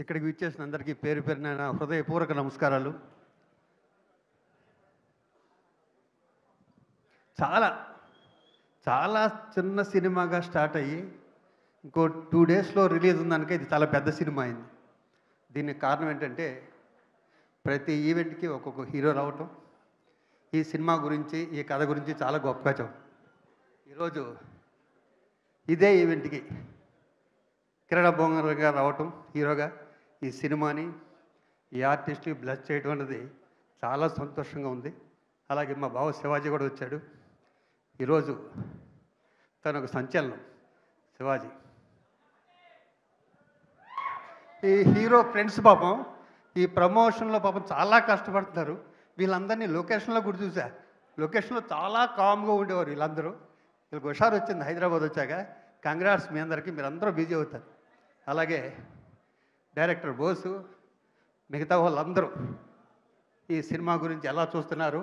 ఇక్కడికి విచ్చేసిన అందరికీ పేరు పేరున నా హృదయపూర్వక నమస్కారాలు. చాలా చాలా చిన్న సినిమాగా స్టార్ట్ అయ్యి ఇంకో 2 డేస్లో రిలీజ్ ఉందనుక ఇది చాలా పెద్ద సినిమా అయింది. దీనికి కారణం ఏంటంటే ప్రతి ఈవెంట్కి ఒక్కొక్క హీరో రావటం, ఈ సినిమా గురించి ఈ కథ గురించి చాలా గొప్పగా చెప్పం. ఈరోజు ఇదే ఈవెంట్కి కిరణ్ బొంగర్ గారు రావటం హీరోగా ఈ సినిమాని ఈ ఆర్టిస్ట్ని బ్లెస్ చేయడం అనేది చాలా సంతోషంగా ఉంది. అలాగే మా బావ శివాజీ కూడా వచ్చాడు. ఈరోజు తను ఒక సంచలనం. శివాజీ ఈ హీరో ఫ్రెండ్స్ పాపం ఈ ప్రమోషన్లో పాపం చాలా కష్టపడుతున్నారు. వీళ్ళందరినీ లొకేషన్లో కూడా చూసా. లొకేషన్లో చాలా కామ్గా ఉండేవారు వీళ్ళందరూ. వీళ్ళకి హుషారు వచ్చింది హైదరాబాద్ వచ్చాక. కంగ్రాట్స్ మీ అందరికీ, మీరందరూ బిజీ అవుతారు. అలాగే డైరెక్టర్ బోసు, మిగతా వాళ్ళందరూ ఈ సినిమా గురించి ఎలా చూస్తున్నారు,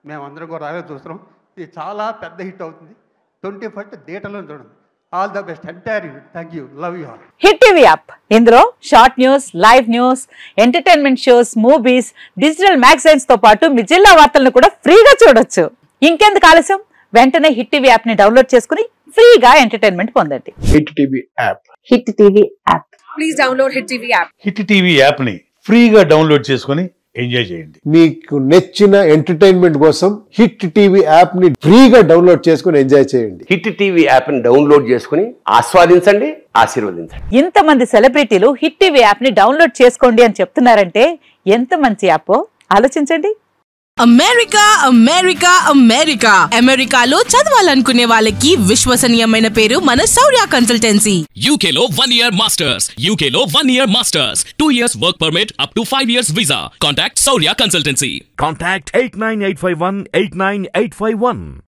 మేమందరం కూడా అలాగే చూస్తున్నాం. ఇది చాలా పెద్ద హిట్ అవుతుంది. 21st థియేటర్లో చూడండి. All the best entire unit. Thank you, love you all. Hit TV app, ఇందులో short news, live news, entertainment shows, movies, digital magazines తో పాటు మీ జిల్లా వార్తలను కూడా ఫ్రీగా చూడొచ్చు. ఇంకెందుకు ఆలస్యం, వెంటనే హిట్ టీవీ యాప్ ని డౌన్లోడ్ చేసుకుని ఫ్రీగా ఎంటర్టైన్మెంట్ పొందండి. Hit TV app. Hit TV app. Please download hit TV app. Hit TV app ని ఫ్రీగా డౌన్లోడ్ చేసుకుని ఎంజాయ్ చేయండి. మీకు నచ్చిన ఎంటర్టైన్మెంట్ కోసం హిట్ టీవీ యాప్ ని ఫ్రీగా డౌన్లోడ్ చేసుకుని ఎంజాయ్ చేయండి. హిట్ టీవీ యాప్ ని డౌన్లోడ్ చేసుకుని ఆస్వాదించండి, ఆశీర్వదించండి. ఇంతమంది సెలబ్రిటీలు హిట్ టీవీ యాప్ ని డౌన్లోడ్ చేసుకోండి అని చెప్తున్నారంటే ఎంత మంచి యాప్ ఆలోచించండి. అమెరికా అమెరికా అమెరికా అమెరికాలో చదవాలనుకునే వాళ్ళకి విశ్వసనీయమైన పేరు మన శౌర్య కన్సల్టెన్సీ. UK లో 1 year masters, UK లో 1 year masters, 2 years work permit up to 5 years visa. Contact Saurya Consultancy. Contact 89851 89851.